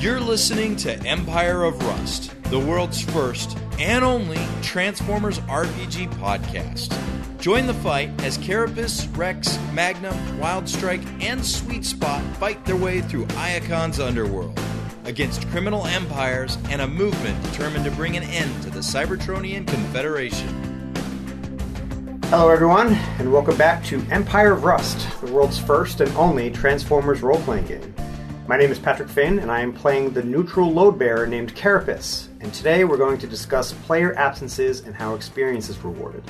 You're listening to Empire of Rust, the world's first and only Transformers RPG podcast. Join the fight as Carapace, Rex, Magnum, Wildstrike, and Sweet Spot fight their way through Iacon's underworld against criminal empires and a movement determined to bring an end to the Cybertronian Confederation. Hello everyone, and welcome back to Empire of Rust, the world's first and only Transformers role-playing game. My name is Patrick Finn, and I am playing the neutral load bearer named Carapace, and today we're going to discuss player absences and how experience is rewarded.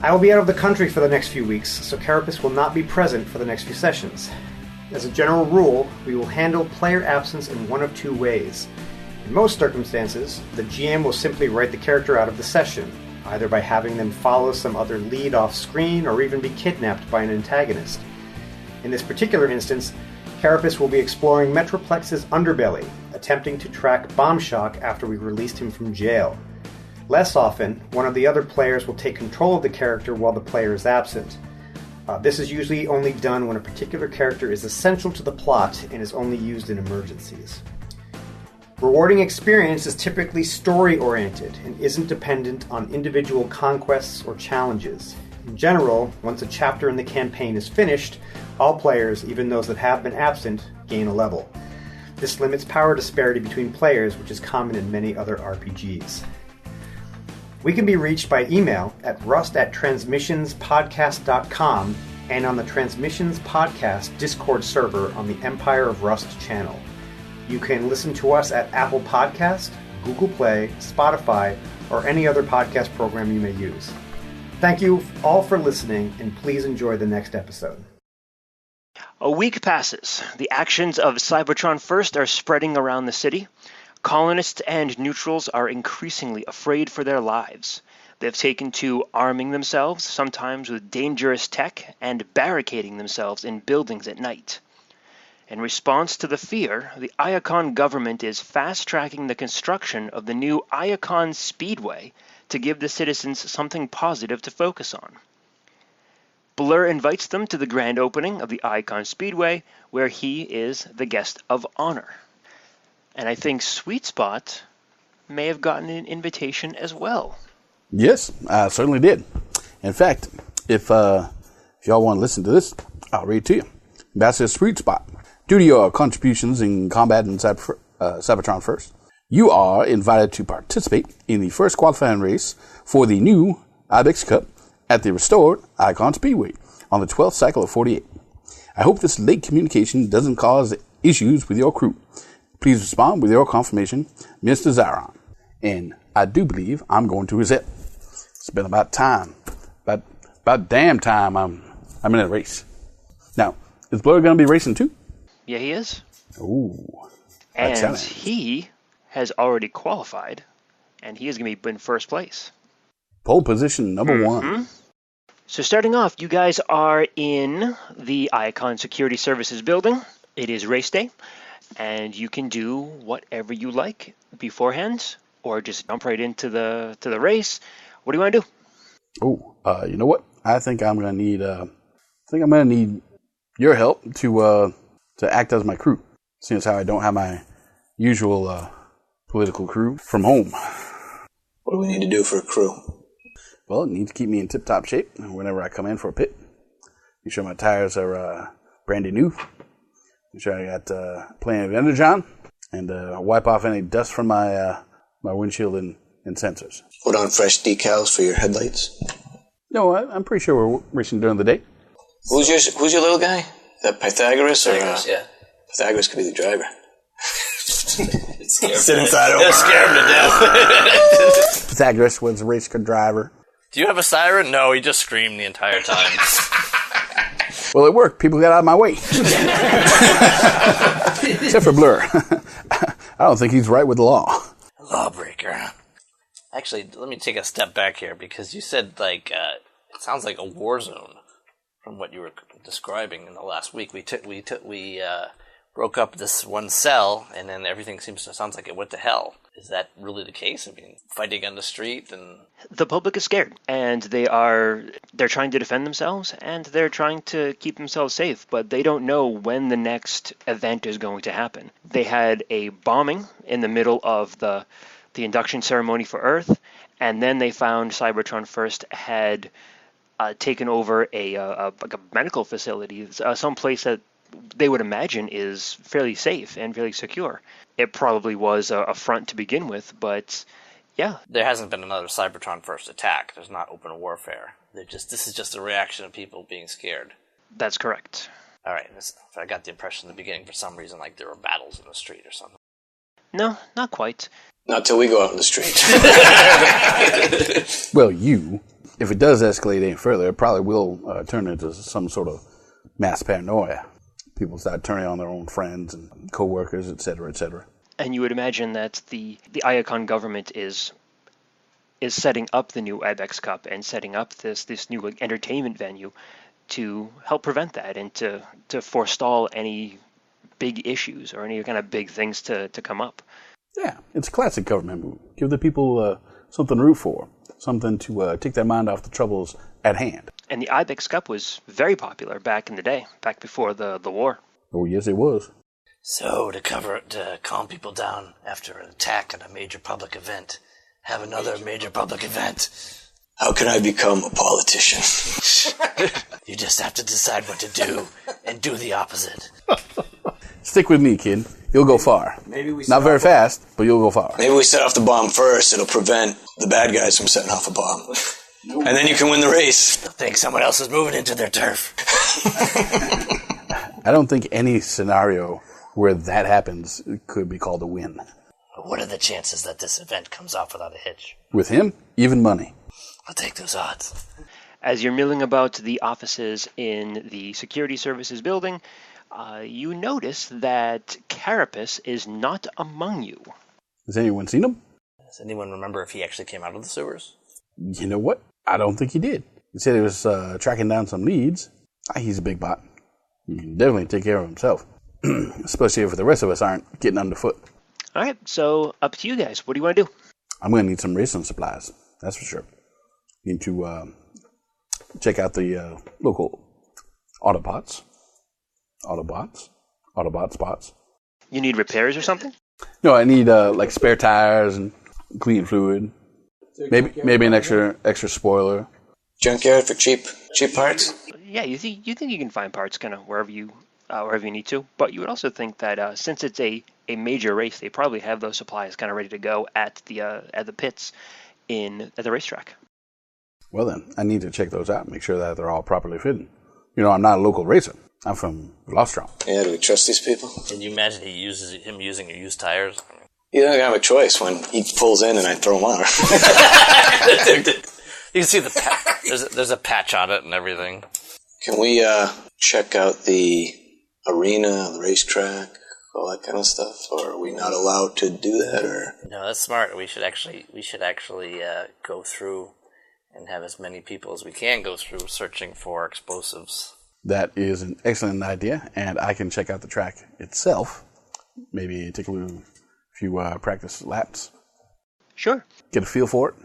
I will be out of the country for the next few weeks, so Carapace will not be present for the next few sessions. As a general rule, we will handle player absence in one of two ways. In most circumstances, the GM will simply write the character out of the session, either by having them follow some other lead off screen or even be kidnapped by an antagonist. In this particular instance, Carapace will be exploring Metroplex's underbelly, attempting to track Bombshock after we released him from jail. Less often, one of the other players will take control of the character while the player is absent. This is usually only done when a particular character is essential to the plot and is only used in emergencies. Rewarding experience is typically story-oriented and isn't dependent on individual conquests or challenges. In general, once a chapter in the campaign is finished, all players, even those that have been absent, gain a level. This limits power disparity between players, which is common in many other RPGs. We can be reached by email at rust@transmissionspodcast.com and on the Transmissions Podcast Discord server on the Empire of Rust channel. You can listen to us at Apple Podcast, Google Play, Spotify, or any other podcast program you may use. Thank you all for listening, and please enjoy the next episode. A week passes. The actions of Cybertron First are spreading around the city. Colonists and neutrals are increasingly afraid for their lives. They've taken to arming themselves, sometimes with dangerous tech, and barricading themselves in buildings at night. In response to the fear, the Iacon government is fast-tracking the construction of the new Iacon Speedway to give the citizens something positive to focus on. Blur invites them to the grand opening of the Iacon Speedway, where he is the guest of honor. And I think Sweet Spot may have gotten an invitation as well. Yes, I certainly did. In fact, if y'all want to listen to this, I'll read it to you. Ambassador Sweet Spot. Due to your contributions in combat and Cybertron First, you are invited to participate in the first qualifying race for the new Ibex Cup at the restored Iacon Speedway on the 12th cycle of 48. I hope this late communication doesn't cause issues with your crew. Please respond with your confirmation, Mr. Zaron. And I do believe I'm going to his hip. It's been about time. About damn time I'm in a race. Now, is Blur going to be racing too? Yeah, he is. Ooh. And he has already qualified, and he is going to be in first place. Pole position number one. So starting off, you guys are in the Iacon Security Services building. It is race day, and you can do whatever you like beforehand, or just jump right into the race. What do you want to do? Oh, you know what? I think I'm going to need your help to act as my crew, seeing as how I don't have my usual political crew from home. What do we need to do for a crew? Well, it needs to keep me in tip-top shape whenever I come in for a pit. Make sure my tires are brandy new. Make sure I got plenty of energon, and wipe off any dust from my windshield and sensors. Put on fresh decals for your headlights. No, I'm pretty sure we're racing during the day. Who's your little guy? Is that Pythagoras? Pythagoras, yeah. Pythagoras could be the driver. Sit inside over. Scare him to death. Pythagoras was a race car driver. Do you have a siren? No, he just screamed the entire time. Well, it worked. People got out of my way. Except for Blur. I don't think he's right with the law. Lawbreaker. Actually, let me take a step back here, because you said, it sounds like a war zone from what you were describing in the last week. We broke up this one cell, and then everything sounds like it went to hell. Is that really the case? I mean, fighting on the street and... The public is scared, and they're trying to defend themselves, and they're trying to keep themselves safe, but they don't know when the next event is going to happen. They had a bombing in the middle of the induction ceremony for Earth, and then they found Cybertron First had taken over a medical facility, some place that they would imagine is fairly safe and fairly secure. It probably was a front to begin with, but yeah. There hasn't been another Cybertron First attack. There's not open warfare. This is just a reaction of people being scared. That's correct. All right. I got the impression in the beginning, for some reason, like there were battles in the street or something. No, not quite. Not till we go out in the street. Well, if it does escalate any further, it probably will turn into some sort of mass paranoia. People start turning on their own friends and co-workers, et cetera, et cetera. And you would imagine that the Iacon government is setting up the new Ibex Cup and setting up this new entertainment venue to help prevent that and to forestall any big issues or any kind of big things to come up. Yeah, it's a classic government move. Give the people something to root for, something to take their mind off the troubles at hand. And the Ibex Cup was very popular back in the day, back before the war. Oh, yes, it was. So, to calm people down after an attack on a major public event, have another major public event. How can I become a politician? You just have to decide what to do and do the opposite. Stick with me, kid. You'll go far. Not very fast, but you'll go far. Maybe we set off the bomb first. It'll prevent the bad guys from setting off a bomb. And then you can win the race. They'll think someone else is moving into their turf. I don't think any scenario where that happens could be called a win. What are the chances that this event comes off without a hitch? With him, even money. I'll take those odds. As you're milling about the offices in the security services building, you notice that Carapace is not among you. Has anyone seen him? Does anyone remember if he actually came out of the sewers? You know what? I don't think he did. He said he was tracking down some leads. He's a big bot. He can definitely take care of himself. Especially if the rest of us aren't getting underfoot. All right, so up to you guys. What do you want to do? I'm going to need some racing supplies. That's for sure. Need to check out the local Autobot spots. You need repairs or something? No, I need like spare tires and clean fluid. Maybe an extra spoiler. Junkyard for cheap parts? Yeah, you think you can find parts kind of wherever you need to, but you would also think that since it's a major race, they probably have those supplies kind of ready to go at the pits at the racetrack. Well then, I need to check those out and make sure that they're all properly fitting. You know, I'm not a local racer. I'm from Lostrom. Yeah, do we trust these people? Can you imagine him using used tires? You don't have a choice when he pulls in and I throw him on. You can see the there's a patch on it and everything. Can we check out the arena, the racetrack, all that kind of stuff? Or are we not allowed to do that? Or no, that's smart. We should actually go through and have as many people as we can go through searching for explosives. That is an excellent idea, and I can check out the track itself. Maybe take a few practice laps. Sure. Get a feel for it.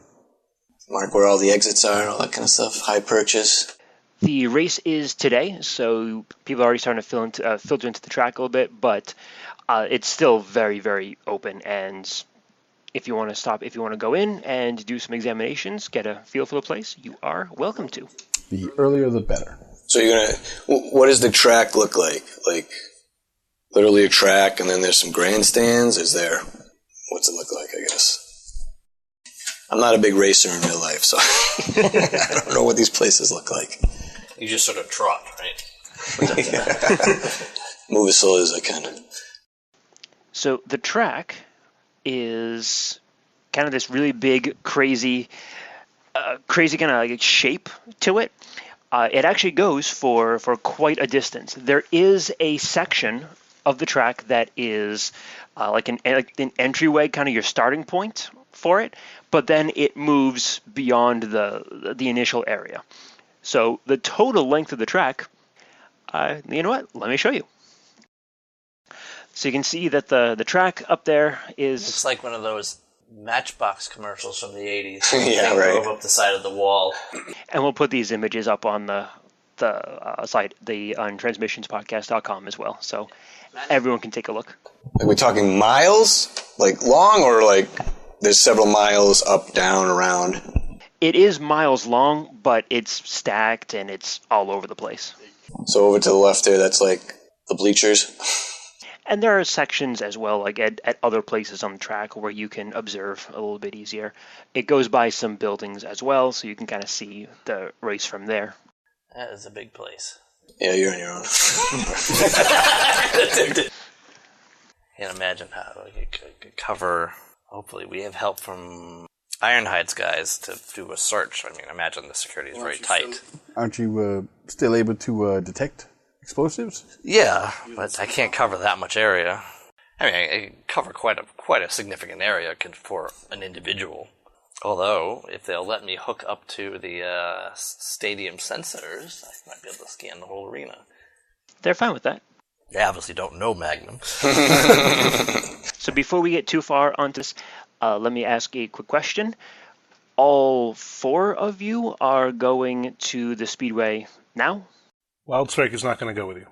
Mark where all the exits are, all that kind of stuff. High purchase. The race is today, so people are already starting to filter into the track a little bit, but it's still very, very open. And if you want to go in and do some examinations, get a feel for the place, you are welcome to. The earlier the better. So what does the track look like? Like, literally a track and then there's some grandstands? What's it look like, I guess? I'm not a big racer in real life, so I don't know what these places look like. You just sort of trot, right? Move as slow as I can. So the track is kind of this really big, crazy kind of like shape to it. It actually goes for quite a distance. There is a section of the track that is like an entryway, kind of your starting point for it, but then it moves beyond the initial area. So the total length of the track, you know what? Let me show you. So you can see that the track up there is... It's like one of those Matchbox commercials from the 80s. Yeah, right. Drove up the side of the wall. And we'll put these images up on the site, on transmissionspodcast.com as well, so everyone can take a look. Are we talking miles? Like long, or like there's several miles up, down, around? It is miles long, but it's stacked and it's all over the place. So over to the left there, that's like the bleachers. And there are sections as well, like at other places on the track where you can observe a little bit easier. It goes by some buildings as well, so you can kind of see the race from there. That is a big place. Yeah, you're on your own. Can't imagine how we could cover. Hopefully, we have help from Ironhide's guys to do a search. I mean, imagine the security is very tight. Aren't you still able to detect explosives? Yeah, but I can't cover that much area. I mean, I can cover quite a significant area for an individual. Although, if they'll let me hook up to the stadium sensors, I might be able to scan the whole arena. They're fine with that. They obviously don't know Magnum. So before we get too far onto this, let me ask a quick question. All 4 of you are going to the Speedway now? Wildstrike is not going to go with you.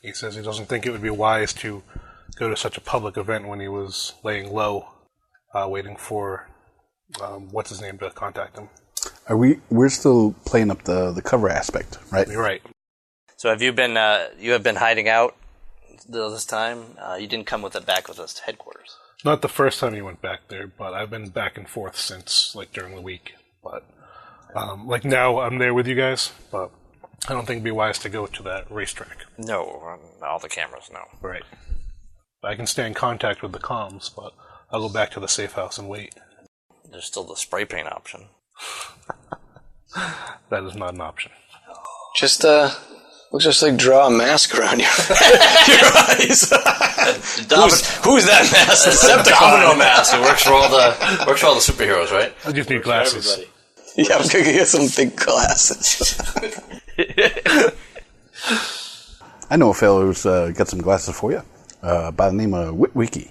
He says he doesn't think it would be wise to go to such a public event when he was laying low, waiting for what's his name to contact him. We're still playing up the cover aspect, right? You're right. So have you been hiding out this time? You didn't come back with us to headquarters. Not the first time you went back there, but I've been back and forth since during the week. But now I'm there with you guys, but I don't think it'd be wise to go to that racetrack. No, all the cameras, no. Right. I can stay in contact with the comms, but I'll go back to the safe house and wait. There's still the spray paint option. That is not an option. Just looks just like draw a mask around your eyes. Who's that mask? The domino mask. It works for all the superheroes, right? I just need glasses. Yeah, I'm gonna get some big glasses. I know a fellow who's got some glasses for you by the name of Wiki.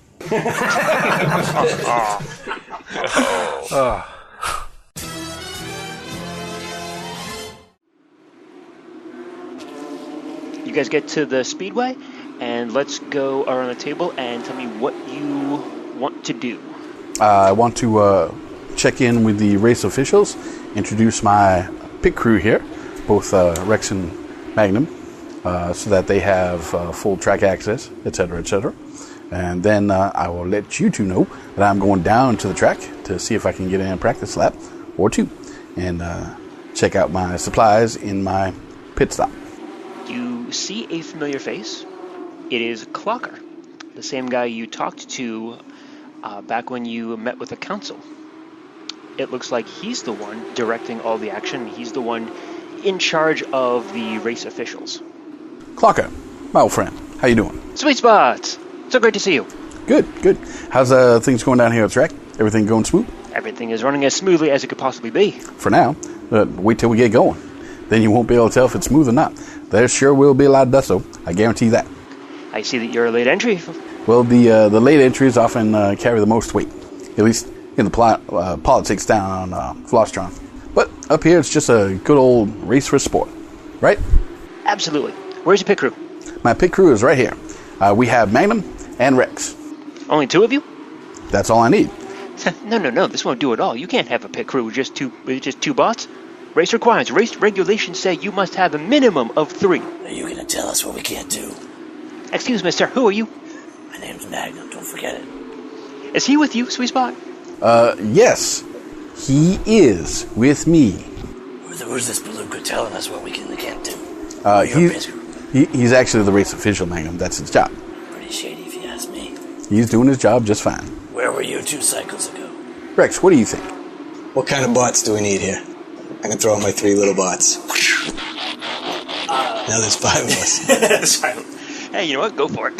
You guys get to the Speedway, and let's go around the table and tell me what you want to do. I want to check in with the race officials, introduce my pit crew here, both Rex and Magnum, so that they have full track access, etc., etc. And then I will let you two know that I'm going down to the track to see if I can get in a practice lap or 2 and check out my supplies in my pit stop. You see a familiar face. It is Clocker, the same guy you talked to back when you met with the council. It looks like he's the one directing all the action. He's the one in charge of the race officials. Clocker, my old friend, how you doing? Sweet spot! So great to see you. Good. How's things going down here at the track? Everything going smooth? Everything is running as smoothly as it could possibly be. For now. Wait till we get going. Then you won't be able to tell if it's smooth or not. There sure will be a lot of dust, though. I guarantee that. I see that you're a late entry. Well, the late entries often carry the most weight. At least in the politics down on Flostron. But up here, it's just a good old race for sport. Right? Absolutely. Where's your pit crew? My pit crew is right here. We have Magnum and Rex. Only 2 of you? That's all I need. No. This won't do it all. You can't have a pit crew with just two bots. Race requirements. Race regulations say you must have a minimum of 3. Are you going to tell us what we can't do? Excuse me, sir. Who are you? My name's Magnum. Don't forget it. Is he with you, Sweet Spot? Yes. He is with me. Who's this Beluga telling us what we can and can't do? He's actually the race official, Magnum. That's his job. Pretty shady if you ask me. He's doing his job just fine. Where were you 2 cycles ago? Rex, what do you think? What kind of bots do we need here? I can throw out my 3 little bots. Now there's 5 of us. Hey, you know what? Go for it.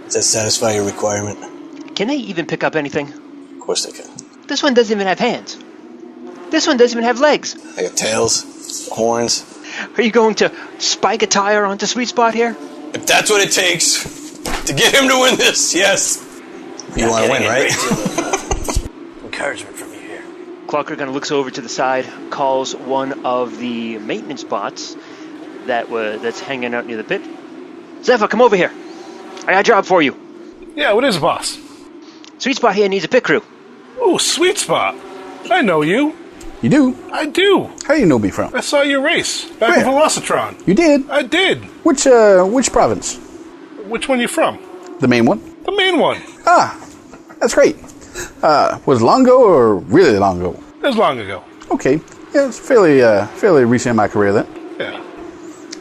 Does that satisfy your requirement? Can they even pick up anything? Of course they can. This one doesn't even have hands. This one doesn't even have legs. They got tails, horns. Are you going to spike a tire onto Sweet Spot here? If that's what it takes to get him to win this, yes. You want to win, right? Encouragement from you here. Clocker kind of looks over to the side, calls one of the maintenance bots that's hanging out near the pit. Zephyr, come over here. I got a job for you. Yeah, what is it, boss? Sweet Spot here needs a pit crew. Oh, Sweet Spot. I know you. You do? I do. How you know me from? I saw your race back in Where? Velocitron. You did? I did. Which province? Which one you from? The main one? The main one. Ah, that's great. Was it long ago or really long ago? It was long ago. Okay. Yeah, it's fairly recent in my career then, Yeah.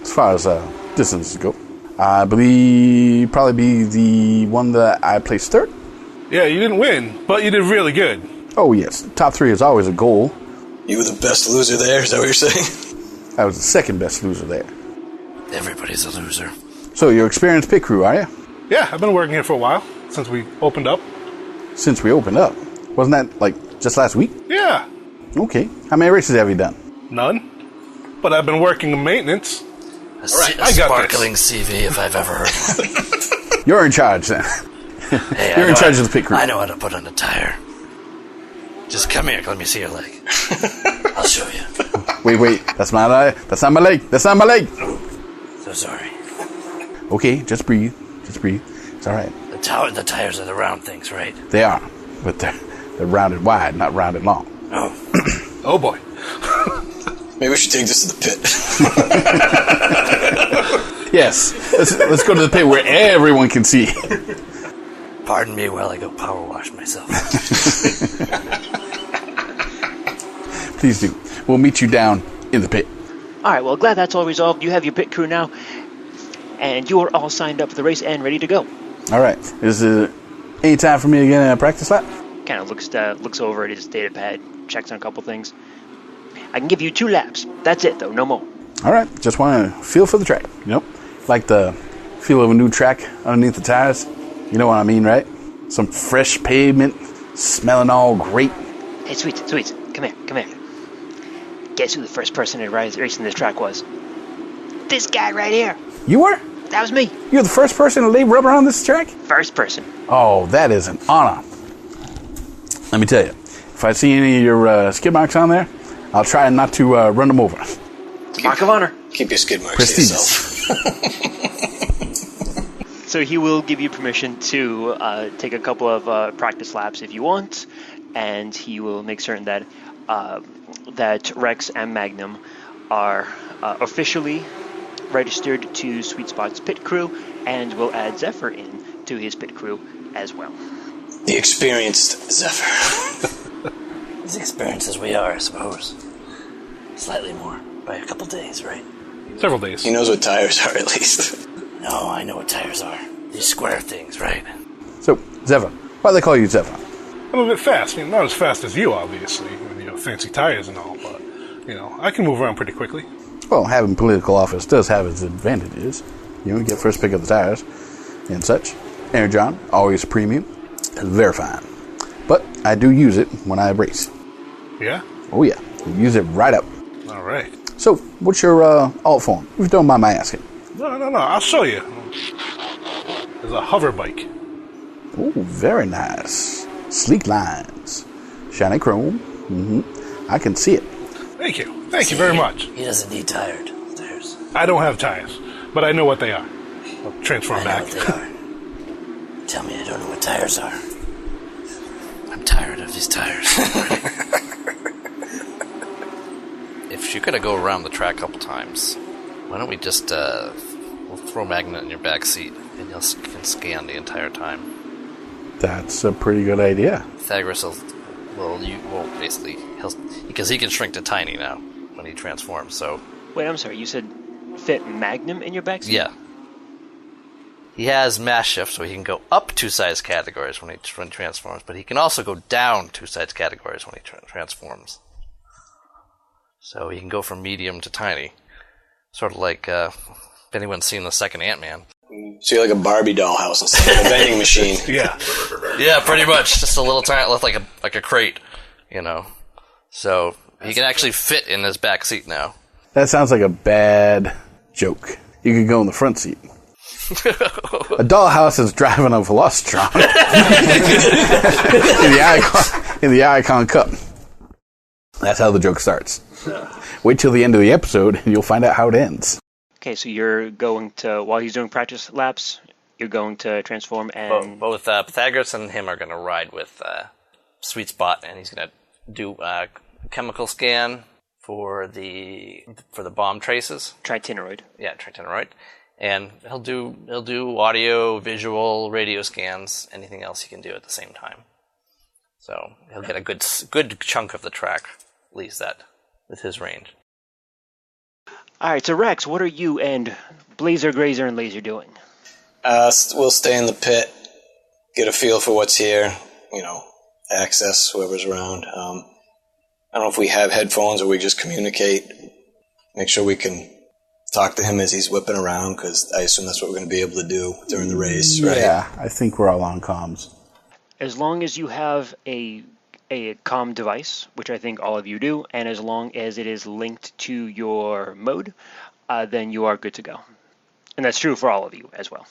as far as distances go. I believe probably be the one that I placed third. Yeah, you didn't win, but you did really good. Oh, yes. Top 3 is always a goal. You were the best loser there, is that what you're saying? I was the second best loser there. Everybody's a loser. So you're experienced pit crew, are you? Yeah, I've been working here for a while, since we opened up. Since we opened up. Wasn't that, like, just last week? Yeah, Okay. How many races have you done? none. But I've been working in maintenance. A I got sparkling CV if I've ever heard one. You're in charge, then. Hey, You're in charge of the pit crew. I know how to put on a tire. Just come here. Let me see your leg. I'll show you. Wait. That's not my leg. That's not my leg. So sorry. Okay, just breathe. It's all right. The tires are the round things, right? They are, but they're rounded wide, not rounded long. Oh. Oh boy. Maybe we should take this to the pit. Yes, let's go to the pit where everyone can see. Pardon me while I go power wash myself. Please do. We'll meet you down in the pit. All right, well, glad that's all resolved. You have your pit crew now, and you are all signed up for the race and ready to go. All right. Is it any time for me to get a practice lap? Kind of looks over at his data pad, checks on a couple things. I can give you 2 laps. That's it, though. No more. All right. Just want to feel for the track. Like the feel of a new track underneath the tires. You know what I mean, right? Some fresh pavement, smelling all great. Hey, Sweets, come here. Guess who the first person to racing this track was? This guy right here. You were? That was me. You're the first person to lay rubber on this track? First person. Oh, that is an honor. Let me tell you, if I see any of your skid marks on there, I'll try not to run them over. It's a mark of honor. Keep your skid marks Prestigious. to yourself. So he will give you permission to take a couple of practice laps if you want, and he will make certain that that Rex and Magnum are officially registered to Sweet Spot's pit crew, and will add Zephyr in to his pit crew as well. The experienced Zephyr. As experienced as we are, I suppose. Slightly more. By a couple days, right? Several days. He knows what tires are, at least. No, I know what tires are. These square things, right? So, Zephyr. Why do they call you Zephyr? I'm a bit fast. Not as fast as you, obviously, with fancy tires and all, but, I can move around pretty quickly. Well, having political office does have its advantages. You get first pick of the tires and such. Energon, always premium. Very fine. But I do use it when I race. Yeah? Oh, yeah. Use it right up. All right. So, what's your alt form? If you don't mind my asking. No. I'll show you. There's a hover bike. Oh, very nice. Sleek lines. Shiny chrome. I can see it. Thank you. Thank you very much. He doesn't need tires. I don't have tires, but I know what they are. I'll transform I know back. what they are. Tell me I don't know what tires are. I'm tired of these tires. If you're gonna go around the track a couple times, why don't we just we'll throw Magnet in your back seat and you can scan the entire time. That's a pretty good idea. Pythagoras basically because he can shrink to tiny now when he transforms. So Wait, I'm sorry. You said fit Magnum in your backseat? yeah, he has mass shift, so he can go up 2 size categories when he transforms, but he can also go down 2 size categories when he transforms. So he can go from medium to tiny, sort of like if anyone's seen the second Ant-Man. So you're like a Barbie dollhouse instead of a vending machine. Yeah. Yeah, pretty much. Just a little tiny, like a crate, So he can actually fit in his back seat now. That sounds like a bad joke. You could go in the front seat. A dollhouse is driving a Velocitron in the Icon Cup. That's how the joke starts. Wait till the end of the episode, and you'll find out how it ends. Okay, so you're going to, while he's doing practice laps, you're going to transform and... Both Pythagoras and him are going to ride with Sweet Spot, and he's going to do a chemical scan for the bomb traces. Tritinoid. Yeah, tritinoid. And he'll do audio, visual, radio scans, anything else he can do at the same time. So he'll get a good chunk of the track, at least that, with his range. All right, so Rex, what are you and Blazer, Grazer, and Laser doing? We'll stay in the pit, get a feel for what's here, access whoever's around. I don't know if we have headphones or we just communicate, make sure we can talk to him as he's whipping around, because I assume that's what we're going to be able to do during the race, right? Yeah, I think we're all on comms. As long as you have a comm device, which I think all of you do, and as long as it is linked to your mode, then you are good to go. And that's true for all of you as well.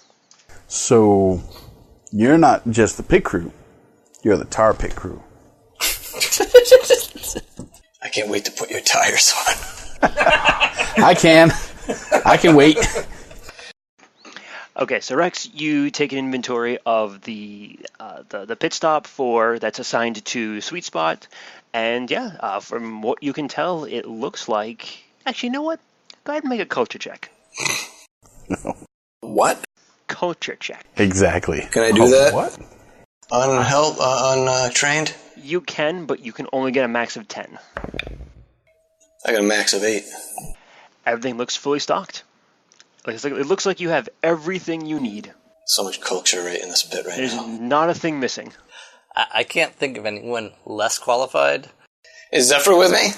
So, you're not just the pit crew, you're the tar pit crew. I can't wait to put your tires on. I can wait. Okay, so Rex, you take an inventory of the pit stop that's assigned to Sweet Spot, and from what you can tell, it looks like... Actually, you know what? Go ahead and make a culture check. What? Culture check. Exactly. Can I do that? What? On trained? You can, but you can only get a max of 10. I got a max of 8. Everything looks fully stocked. It looks like you have everything you need. So much culture right in this pit right There's now. not a thing missing. I can't think of anyone less qualified. Is Zephyr with me?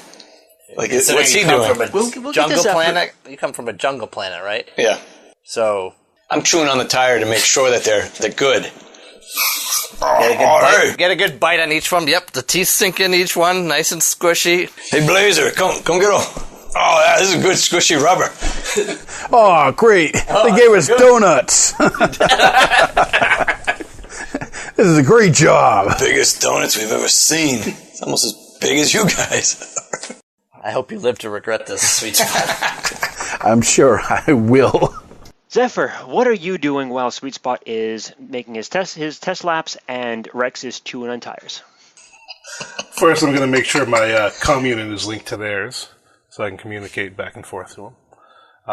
What's he doing? We'll Jungle planet? You come from a jungle planet, right? Yeah. So I'm chewing on the tire to make sure that they're good. get a good bite on each one. Yep, the teeth sink in each one, nice and squishy. Hey Blazer, come get them. Oh, yeah, this is good squishy rubber. Oh, great. They gave us donuts. This is a great job. Biggest donuts we've ever seen. It's almost as big as you guys. I hope you live to regret this, Sweet Spot. I'm sure I will. Zephyr, what are you doing while Sweet Spot is making his test laps and Rex is chewing on tires? First, I'm going to make sure my comm unit is linked to theirs, so I can communicate back and forth to them.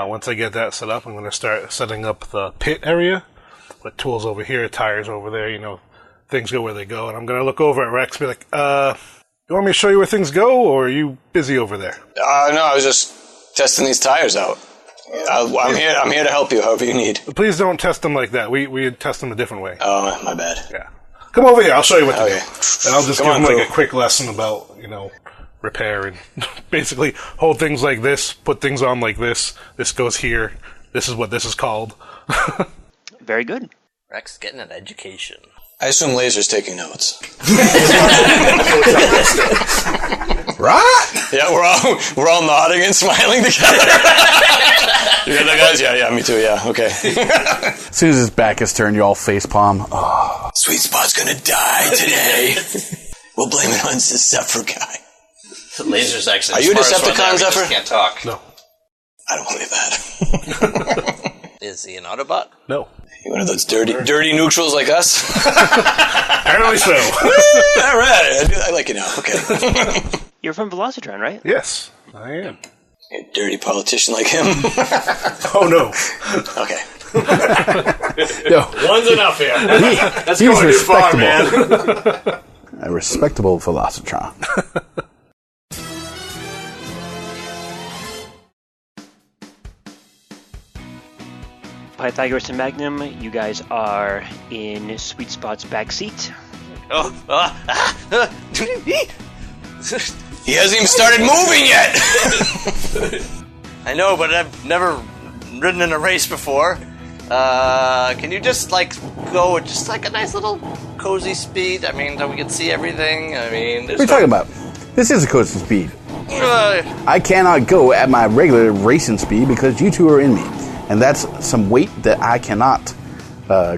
Once I get that set up, I'm going to start setting up the pit area. Put tools over here, tires over there, things go where they go. And I'm going to look over at Rex and be like, you want me to show you where things go, or are you busy over there? No, I was just testing these tires out. I'm here to help you however you need. Please don't test them like that. We test them a different way. Oh, my bad. Yeah. Come over here, I'll show you what to do. Okay. And I'll just give them a quick lesson about, repair and basically hold things like this, put things on like this goes here, this is what this is called. Very good. Rex getting an education. I assume Laser's taking notes. Right? Yeah, we're all nodding and smiling together. You got that, guys? Yeah, me too. Yeah, okay. As soon as his back is turned, you all facepalm. Oh. Sweet Spot's gonna die today. We'll blame it on the Zephyr guy. Laser's actually. Are you a Decepticon, Zephyr? Can't talk. No. I don't believe that. Is he an Autobot? No. You one of those dirty neutrals like us? Apparently so. All right, I like you now. Okay. You're from Velocitron, right? Yes, I am. A dirty politician like him. Oh no. Okay. No. One's enough here. He's respectable. A respectable Velocitron. Pythagoras and Magnum, you guys are in Sweet Spot's back seat. He hasn't even started moving yet. I know, but I've never ridden in a race before. Can you just go at just a nice little cozy speed? I mean, so we can see everything. I mean, What are you talking about? This is a coastal speed. I cannot go at my regular racing speed because you two are in me. And that's some weight that I cannot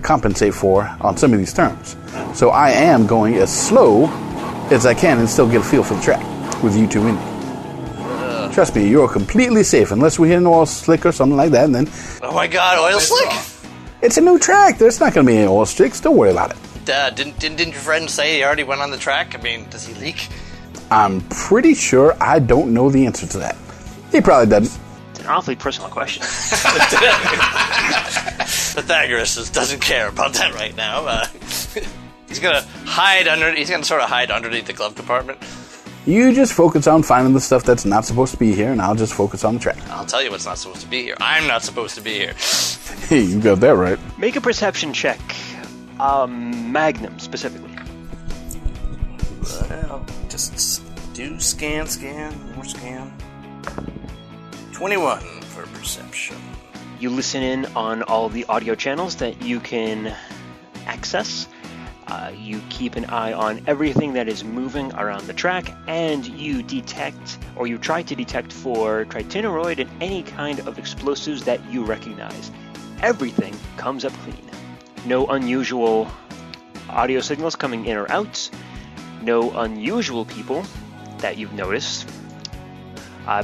compensate for on some of these terms. So I am going as slow as I can and still get a feel for the track with you two in it. Trust me, you're completely safe unless we hit an oil slick or something like that. And then, Oh my god, oil slick! it's a new track. There's not going to be any oil slicks. Don't worry about it. Didn't your friend say he already went on the track? I mean, does he leak? I'm pretty sure I don't know the answer to that. He probably doesn't. It's an awfully personal question. Pythagoras doesn't care about that right now. He's gonna hide under. He's gonna sort of hide underneath the glove compartment. You just focus on finding the stuff that's not supposed to be here, and I'll just focus on the track. I'll tell you what's not supposed to be here. I'm not supposed to be here. Hey, you got that right. Make a perception check. Magnum, specifically. Well, just do scan, more scan. 21 for perception. You listen in on all the audio channels that you can access. You keep an eye on everything that is moving around the track, and you detect, or you try to detect for tritinoid and any kind of explosives that you recognize. Everything comes up clean. No unusual audio signals coming in or out. No unusual people that you've noticed.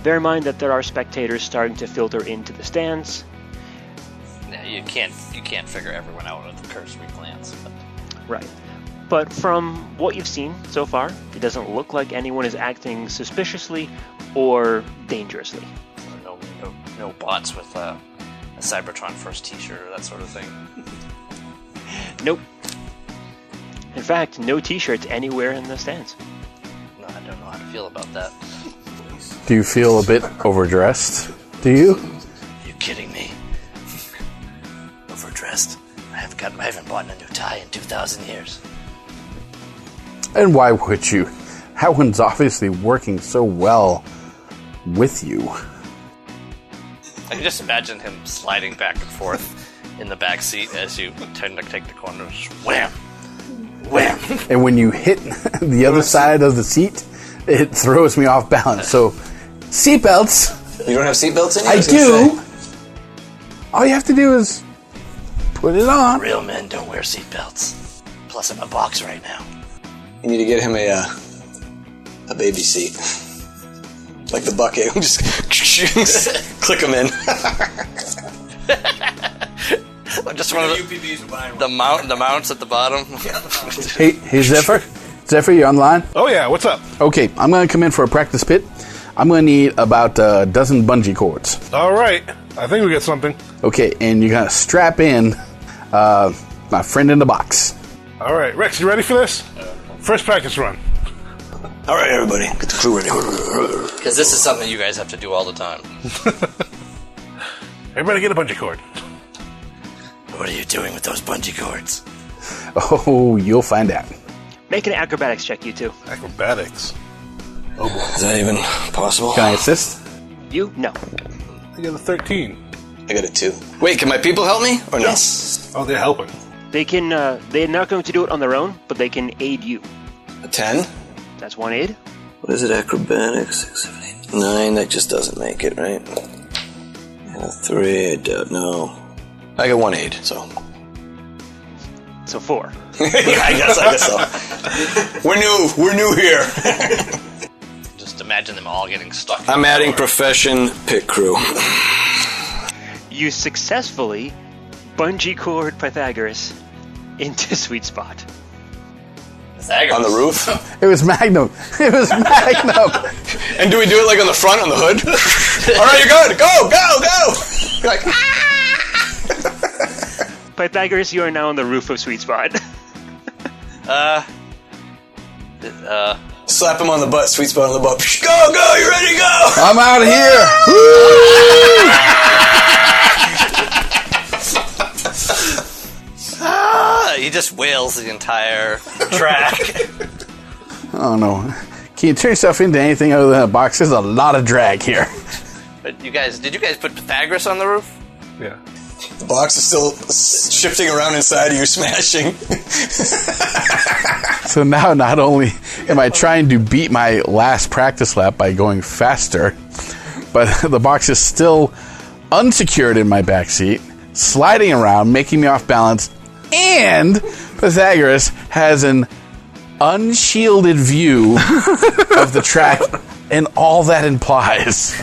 Bear in mind that there are spectators starting to filter into the stands. Yeah, you can't figure everyone out with a cursory glance. But. Right. But from what you've seen so far, it doesn't look like anyone is acting suspiciously or dangerously. No bots with a Cybertron first t-shirt or that sort of thing. Nope. In fact, no t-shirts anywhere in the stands. No, I don't know how to feel about that. Do you feel a bit overdressed? Do you? Are you kidding me? Overdressed? I haven't bought a new tie in 2,000 years. And why would you? That one's obviously working so well with you. I can just imagine him sliding back and forth in the back seat as you tend to take the corners. Wham! Wham! And when you hit the other side of the seat, it throws me off balance. So, seatbelts. You don't have seatbelts in? I do. All you have to do is put it on. Real men don't wear seatbelts. Plus, I'm a box right now. You need to get him a baby seat. Like the bucket. Just click him in. Just one of the mounts at the bottom. Hey, Zephyr. Zephyr, you online? Oh yeah, what's up? Okay, I'm going to come in for a practice pit. I'm going to need about a dozen bungee cords. All right, I think we got something. Okay, and you're going to strap in my friend in the box. All right, Rex, you ready for this? First practice run. All right, everybody, get the crew ready. Because this is something you guys have to do all the time. Everybody get a bungee cord. What are you doing with those bungee cords? Oh, you'll find out. Make an acrobatics check, you two. Acrobatics. Oh boy. Is that even possible? Can I assist? You? No. I got a 13. I got a 2. Wait, can my people help me or no? Yes. Oh, they're helping. They can, they're not going to do it on their own, but they can aid you. A 10? That's one aid. What is it? Acrobatics? 6, 7, 8, 9. That just doesn't make it, right? And a 3. I don't know. I got 1 aid, so. So 4. Yeah, I guess so. We're new here. Just imagine them all getting stuck. I'm adding profession pit crew. You successfully bungee cord Pythagoras into sweet spot. Pythagoras. On the roof? It was Magnum. It was Magnum. And do we do it like on the front, on the hood? All right, you're good. Go. You're like, Pythagoras, you are now on the roof of sweet spot. slap him on the butt, sweet spot on the butt. Go, you ready to go? I'm out of here. He just wails the entire track. Oh no. Can you turn yourself into anything other than a box? There's a lot of drag here. But did you guys put Pythagoras on the roof? Yeah. The box is still shifting around inside of you, smashing. So now not only am I trying to beat my last practice lap by going faster, but the box is still unsecured in my backseat, sliding around, making me off balance, and Pythagoras has an unshielded view of the track and all that implies.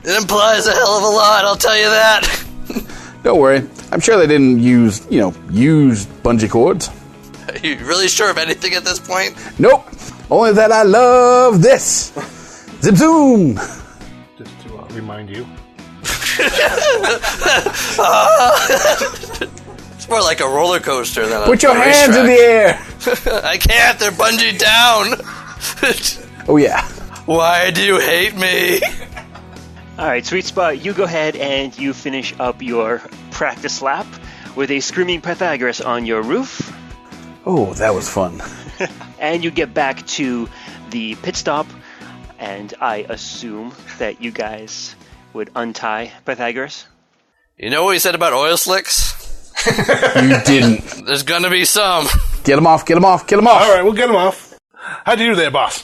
It implies a hell of a lot, I'll tell you that. Don't worry. I'm sure they didn't use bungee cords. Are you really sure of anything at this point? Nope. Only that I love this. Zip zoom. Just to remind you. It's more like a roller coaster than Put your hands in the air. I can't, they're bungee down. Oh, yeah. Why do you hate me? All right, Sweet Spot, you go ahead and you finish up your practice lap with a screaming Pythagoras on your roof. Oh, that was fun. And you get back to the pit stop, and I assume that you guys would untie Pythagoras. You know what he said about oil slicks? You didn't. There's gonna be some. Get him off, get him off, get him off. All right, we'll get him off. How'd you do there, boss?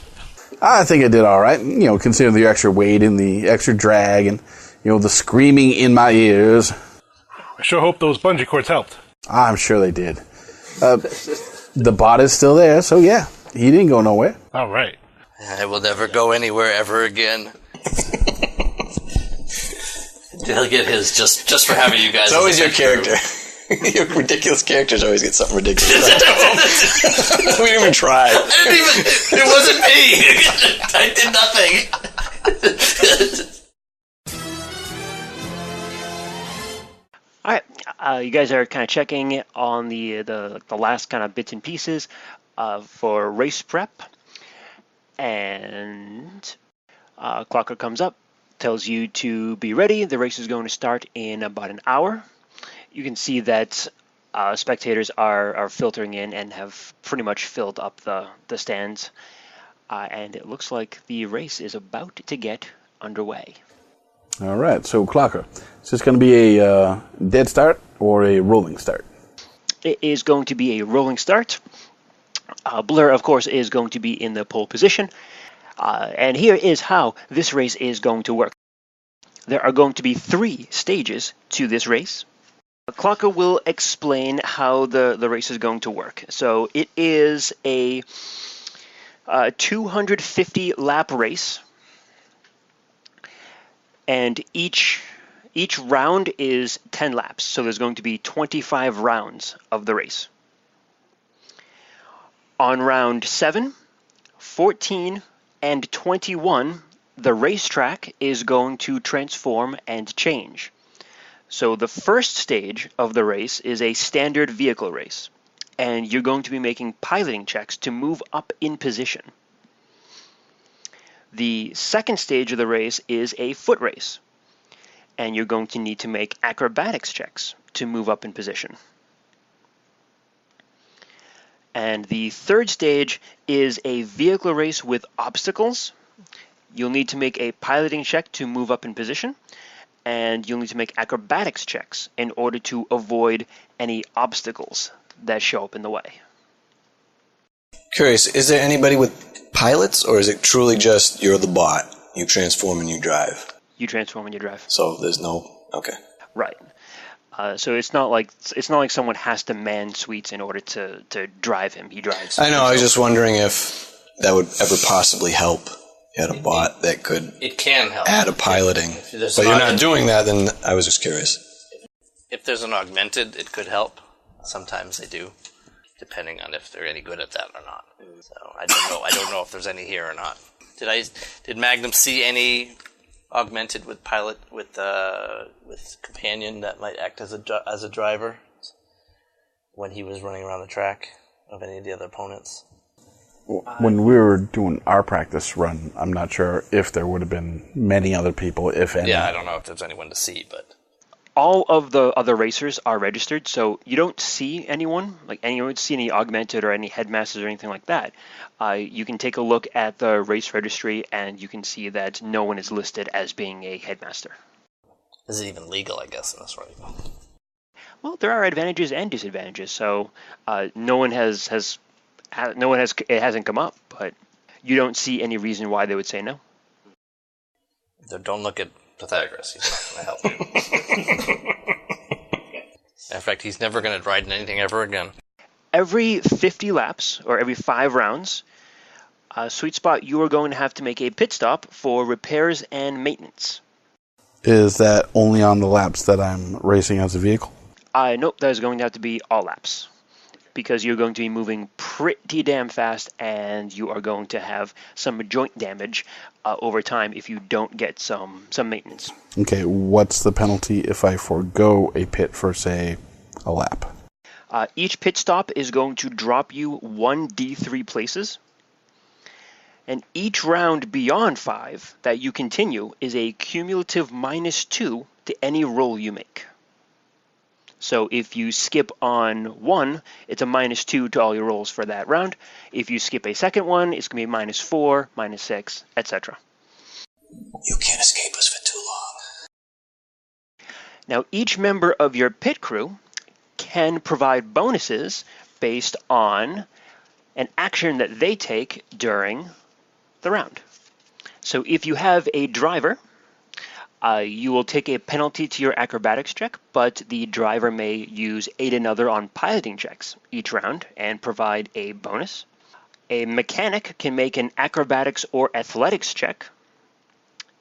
I think I did all right. Considering the extra weight and the extra drag and, the screaming in my ears. I sure hope those bungee cords helped. I'm sure they did. The bot is still there, so yeah, he didn't go nowhere. All right. I will never go anywhere ever again. He'll get his just for having you guys. It's always your character. Your ridiculous characters always get something ridiculous. We didn't even try. It wasn't me. I did nothing. All right, you guys are kind of checking on the last kind of bits and pieces for race prep, and Clocker comes up, tells you to be ready. The race is going to start in about an hour. You can see that spectators are filtering in and have pretty much filled up the stands, and it looks like the race is about to get underway. All right, so Clocker, is this going to be a dead start or a rolling start? It is going to be a rolling start. Blur, of course, is going to be in the pole position. And here is how this race is going to work. There are going to be 3 stages to this race. Clocker will explain how the race is going to work. So it is a 250 lap race. And each round is 10 laps, so there's going to be 25 rounds of the race. On round 7, 14, and 21, the racetrack is going to transform and change. So the first stage of the race is a standard vehicle race, and you're going to be making piloting checks to move up in position. The second stage of the race is a foot race, and you're going to need to make acrobatics checks to move up in position. And the third stage is a vehicle race with obstacles. You'll need to make a piloting check to move up in position, and you'll need to make acrobatics checks in order to avoid any obstacles that show up in the way. Curious, is there anybody with pilots, or is it truly just you're the bot, you transform and you drive? You transform and you drive. So there's no... Okay. Right. So it's not like someone has to man Sweets in order to drive him. He drives. I know, himself. I was just wondering if that would ever possibly help. You had a bot that could... It can help. Add a piloting. But you're not doing that, then I was just curious. If there's an augmented, it could help. Sometimes they do, depending on if they're any good at that or not. So I don't know if there's any here or not. Did Magnum see any augmented with pilot with companion that might act as a driver when he was running around the track of any of the other opponents? When we were doing our practice run, I'm not sure if there would have been many other people, if any. Yeah, I don't know if there's anyone to see, but... All of the other racers are registered, so you don't see anyone, you don't see any augmented or any headmasters or anything like that. You can take a look at the race registry, and you can see that no one is listed as being a headmaster. Is it even legal, I guess, in this right? Well, there are advantages and disadvantages, so it hasn't come up, but you don't see any reason why they would say no. Don't look at Pythagoras. He's not going to help you. In fact, he's never going to ride in anything ever again. Every 50 laps, or every 5 rounds, Sweet Spot, you are going to have to make a pit stop for repairs and maintenance. Is that only on the laps that I'm racing as a vehicle? Nope, that is going to have to be all laps. Because you're going to be moving pretty damn fast, and you are going to have some joint damage over time if you don't get some maintenance. Okay, what's the penalty if I forego a pit for, say, a lap? Each pit stop is going to drop you 1d3 places. And each round beyond 5 that you continue is a cumulative -2 to any roll you make. So if you skip on 1, it's a -2 to all your rolls for that round. If you skip a second one, it's going to be -4, -6, etc. You can't escape us for too long. Now, each member of your pit crew can provide bonuses based on an action that they take during the round. So if you have a driver, you will take a penalty to your acrobatics check, but the driver may use aid another on piloting checks each round and provide a bonus. A mechanic can make an acrobatics or athletics check,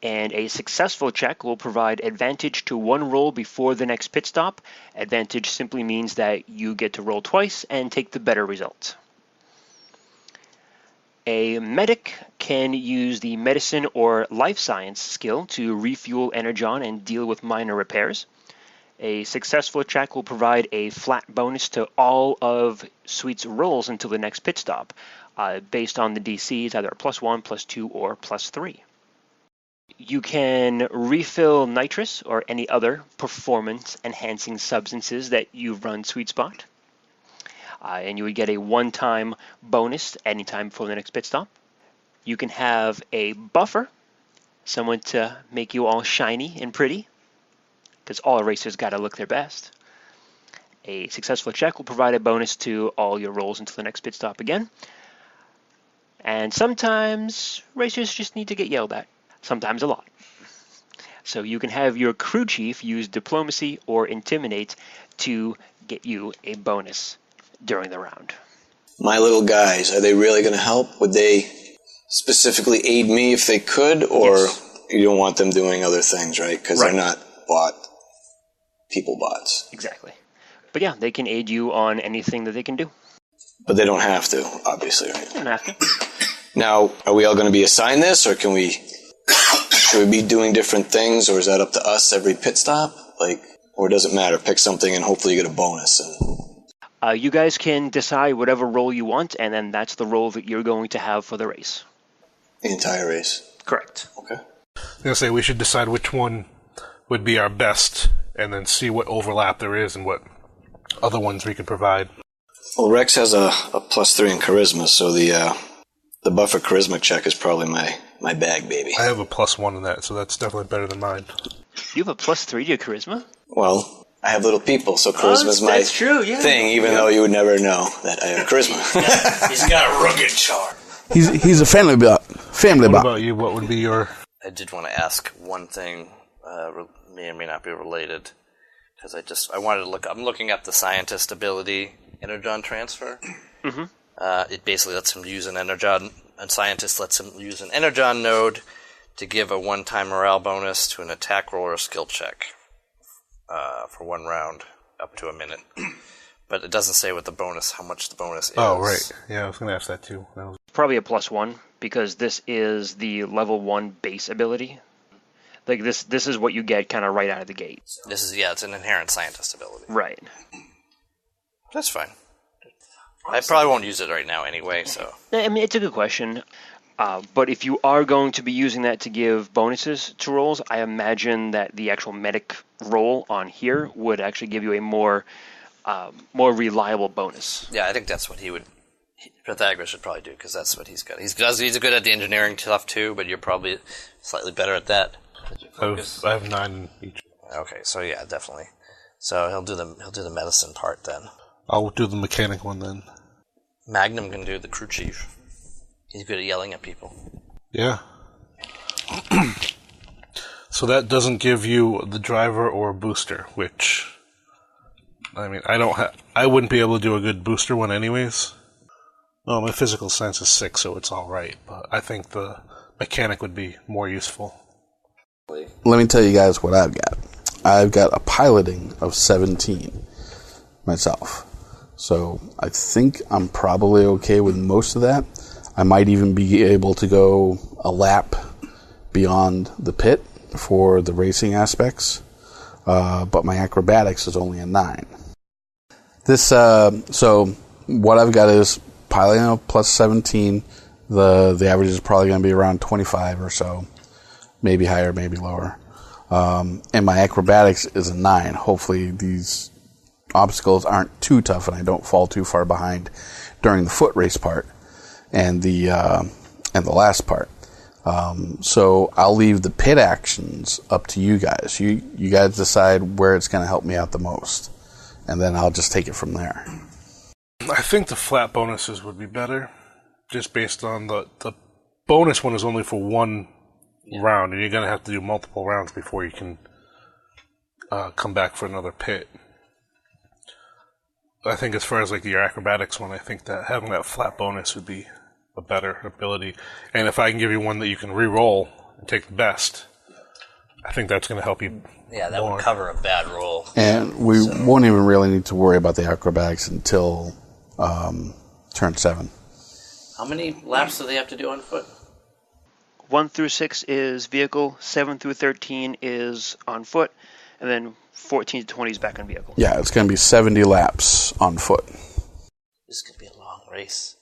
and a successful check will provide advantage to one roll before the next pit stop. Advantage simply means that you get to roll twice and take the better result. A medic can use the medicine or life science skill to refuel Energon and deal with minor repairs. A successful check will provide a flat bonus to all of Sweet's rolls until the next pit stop, based on the DCs, either +1, +2, or +3. You can refill nitrous or any other performance-enhancing substances that you've run Sweet Spot. And you would get a one-time bonus anytime before the next pit stop. You can have a buffer, someone to make you all shiny and pretty, because all racers got to look their best. A successful check will provide a bonus to all your rolls until the next pit stop again. And sometimes racers just need to get yelled at, sometimes a lot. So you can have your crew chief use diplomacy or intimidate to get you a bonus during the round. My little guys, are they really going to help? Would they specifically aid me if they could, or yes. You don't want them doing other things, right? Because they're not people bots. Exactly. But yeah, they can aid you on anything that they can do. But they don't have to, obviously, right? They don't have to. Now, are we all going to be assigned this, or should we be doing different things, or is that up to us every pit stop? Or does it matter? Pick something and hopefully you get a bonus. You guys can decide whatever role you want, and then that's the role that you're going to have for the race. The entire race? Correct. Okay. I was going to say, we should decide which one would be our best, and then see what overlap there is and what other ones we can provide. Well, Rex has a +3 in charisma, so the buffer charisma check is probably my bag, baby. I have a +1 in that, so that's definitely better than mine. You have a +3 to your charisma? Well, I have little people, so charisma's my thing, even though you would never know that I have charisma. He's got a rugged charm. He's a family bot. What about you? What would be your... I did want to ask one thing, may or may not be related, because I wanted to look. I'm looking up the scientist ability energon transfer. Mm-hmm. It basically lets him use an energon. A scientist lets him use an energon node to give a one-time morale bonus to an attack roll or a skill check for one round, up to a minute. But it doesn't say what the bonus, how much the bonus is. Oh, right. Yeah, I was going to ask that too. Probably a +1, because this is the level 1 base ability. This is what you get kind of right out of the gate. It's an inherent scientist ability. Right. That's fine. I probably won't use it right now anyway, so... I mean, it's a good question. But if you are going to be using that to give bonuses to rolls, I imagine that the actual medic roll on here would actually give you a more reliable bonus. Yeah, I think that's what Pythagoras should probably do, because that's what he's good. He's good at the engineering stuff too, but you're probably slightly better at that. I have 9 each. Okay, so yeah, definitely. So he'll do the medicine part then. I'll do the mechanic one then. Magnum can do the crew chief. He's good at yelling at people. Yeah. So that doesn't give you the driver or booster, which, I mean, I wouldn't be able to do a good booster one anyways. Well, my physical science is 6, so it's alright, but I think the mechanic would be more useful. Let me tell you guys what I've got. I've got a piloting of 17 myself. So I think I'm probably okay with most of that. I might even be able to go a lap beyond the pit for the racing aspects. But my acrobatics is only a 9. So what I've got is piloting of plus 17. The average is probably going to be around 25 or so. Maybe higher, maybe lower. And my acrobatics is a 9. Hopefully these obstacles aren't too tough and I don't fall too far behind during the foot race part and the last part. So I'll leave the pit actions up to you guys. You guys decide where it's going to help me out the most. And then I'll just take it from there. I think the flat bonuses would be better, just based on the bonus one is only for one round, and you're going to have to do multiple rounds before you can come back for another pit. I think as far as like your acrobatics one, I think that having that flat bonus would be a better ability. And if I can give you one that you can re-roll and take the best, I think that's going to help you. Yeah, that more. would cover a bad roll. And we won't even really need to worry about the acrobatics until turn 7. How many laps do they have to do on foot? 1 through 6 is vehicle, 7 through 13 is on foot, and then 14 to 20 is back on vehicle. Yeah, it's going to be 70 laps on foot. This could be a long race.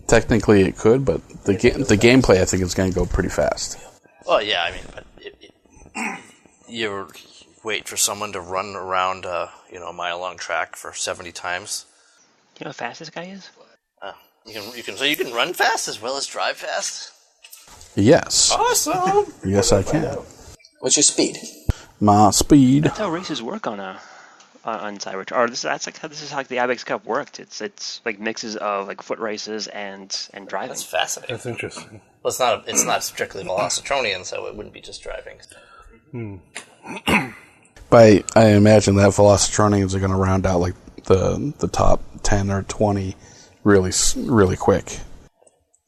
Technically it could, but the gameplay I think is going to go pretty fast. Well, yeah, I mean, but you wait for someone to run around a mile-long track for 70 times. You know how fast this guy is? You can run fast as well as drive fast? Yes. Awesome! Yes, I can. What's your speed? My speed. That's how races work on Cybertron. Or this is how the Ibex Cup worked. It's like mixes of like foot races and driving. That's fascinating. That's interesting. Well, it's not strictly Velocitronian, so it wouldn't be just driving. But I imagine that Velocitronians are going to round out like the top 10 or 20 really, really quick.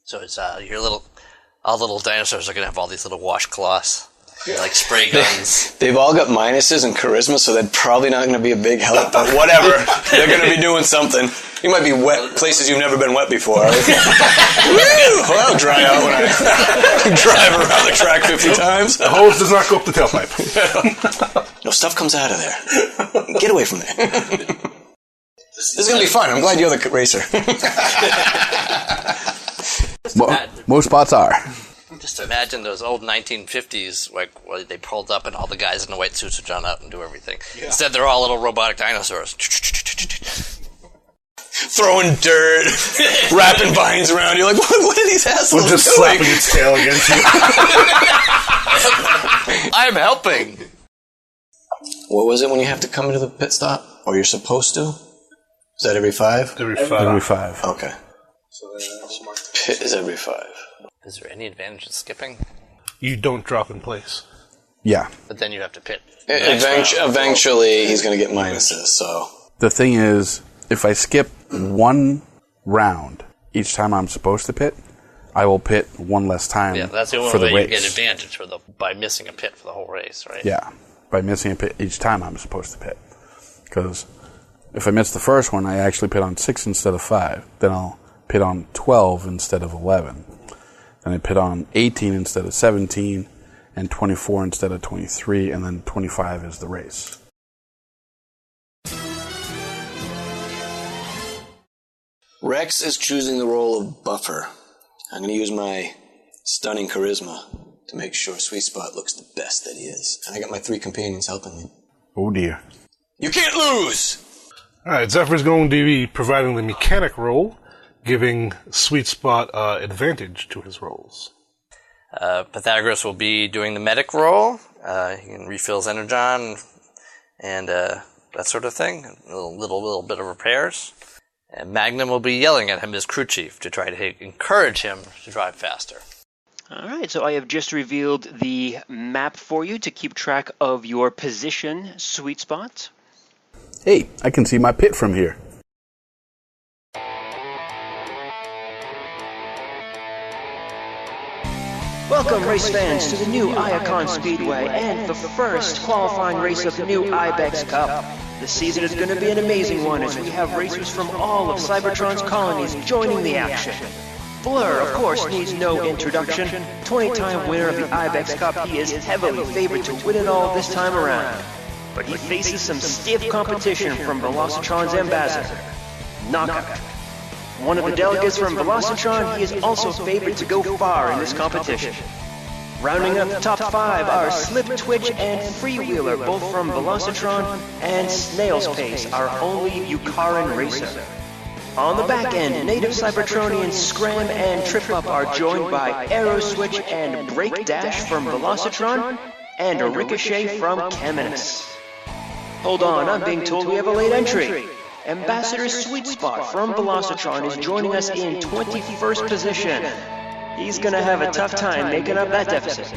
So it's all little dinosaurs are going to have all these little washcloths. Like spray guns. They've all got minuses in charisma, so they're probably not going to be a big help, but whatever. They're going to be doing something. You might be wet places you've never been wet before. Woo! Well, that'll dry out when I drive around the track 50 times. The hose does not go up the tailpipe. No, stuff comes out of there. Get away from there. This is going to be fun. I'm glad you're the racer. Most spots are. Just imagine those old 1950s, like where they pulled up and all the guys in the white suits would run out and do everything. Yeah. Instead, they're all little robotic dinosaurs. Throwing dirt, wrapping vines around you. Like, what are these assholes doing? Just slapping its tail against you. I'm helping. What was it when you have to come into the pit stop? Or you're supposed to? Is that every 5? Every 5. Every 5. Okay. Pit is every 5. Is there any advantage in skipping? You don't drop in place. Yeah. But then you have to pit. Eventually, he's going to get minuses, so... The thing is, if I skip one round each time I'm supposed to pit, I will pit one less time for the race. Yeah, that's the only way you get advantage by missing a pit for the whole race, right? Yeah, by missing a pit each time I'm supposed to pit. Because if I miss the first one, I actually pit on 6 instead of 5. Then I'll pit on 12 instead of 11. Then I pit on 18 instead of 17, and 24 instead of 23, and then 25 is the race. Rex is choosing the role of buffer. I'm going to use my stunning charisma to make sure Sweet Spot looks the best that he is. And I got my 3 companions helping me. Oh dear. You can't lose! Alright, Zephyr's going to be providing the mechanic role, giving Sweet Spot advantage to his rolls. Pythagoras will be doing the medic role. He can refill his energon and that sort of thing. A little bit of repairs. And Magnum will be yelling at him as crew chief to try to encourage him to drive faster. All right, so I have just revealed the map for you to keep track of your position sweet spot. Hey, I can see my pit from here. Welcome, race fans, to the new Iacon Speedway and the first qualifying race of the new Ibex Cup. The season is going to be an amazing one as we have racers from all of Cybertron's colonies joining the action. Blur, of course, needs no introduction. 20-time winner of the Ibex Cup, he is heavily favored to win it all this time around. But he faces some stiff competition from Velocitron's ambassador, Knockout. One of the delegates from Velocitron, he is also favored to go far in this competition. Rounding up the top 5 are Slip Twitch and Freewheeler, both from Velocitron, and Snail's Pace, our only Eucharan racer. On the back end, native Cybertronians Scram and Trip Up are joined by Arrow Switch and Break Dash from Velocitron, and a Ricochet from Cheminus. Hold on, I'm being told we have a late entry. Ambassador Sweet Spot from Velocitron is joining us in 21st position. He's gonna have a tough time making up that deficit.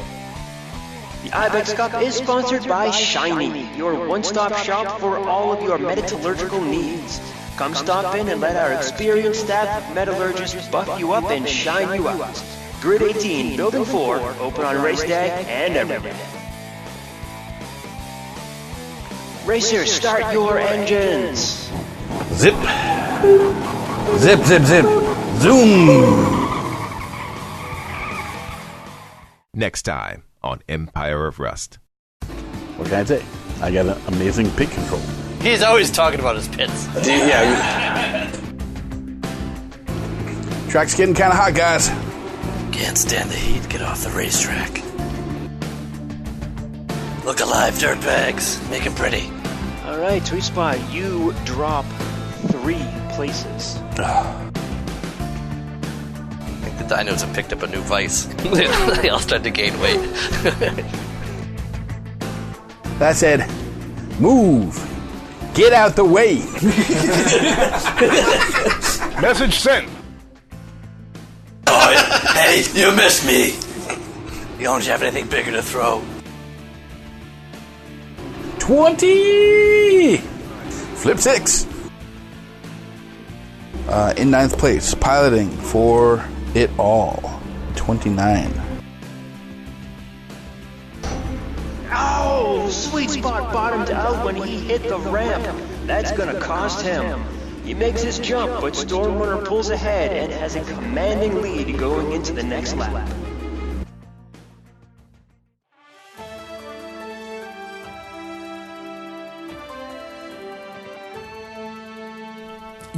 The Ibex Cup is sponsored by Shiny, your one-stop shop for all of your metallurgical needs. Come stop in and let our experienced staff of metallurgists buff you up and shine you out. Grid 18, Building 4, open on race day and every day. Racers, start your engines. Zip. Zip, zip, zip. Zoom. Next time on Empire of Rust. What can I say? I got an amazing pit control. He's always talking about his pits. Track's getting kind of hot, guys. Can't stand the heat. Get off the racetrack. Look alive, dirtbags. Make it pretty. All right, Sweet Spot, you drop 3 places. I think the dinos have picked up a new vice. They all start to gain weight. That said, move. Get out the way. Message sent. Oh, hey, you missed me. You don't have anything bigger to throw. 20. Flip 6. In 9th place, piloting for it all. 29. Ow! Sweet Spot bottomed out when he hit the ramp. That's gonna cost him. He makes his jump, but Stormrunner pulls ahead and has a commanding lead going into the next lap.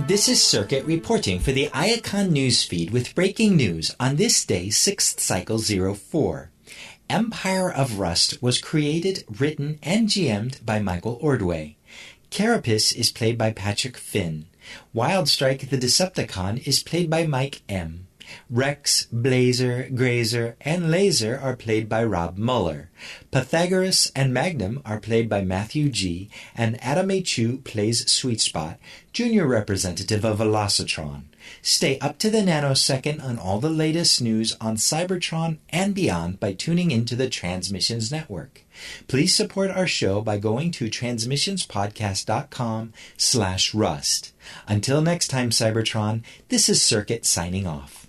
This is Circuit reporting for the Iacon newsfeed with breaking news on this day, 6th Cycle 04. Empire of Rust was created, written, and GM'd by Michael Ordway. Carapace is played by Patrick Finn. Wildstrike the Decepticon is played by Mike M. Rex, Blazer, Grazer, and Laser are played by Rob Muller. Pythagoras and Magnum are played by Matthew G., and Adam A. Chu plays Sweet Spot, junior representative of Velocitron. Stay up to the nanosecond on all the latest news on Cybertron and beyond by tuning into the Transmissions Network. Please support our show by going to transmissionspodcast.com/rust. Until next time, Cybertron, this is Circuit signing off.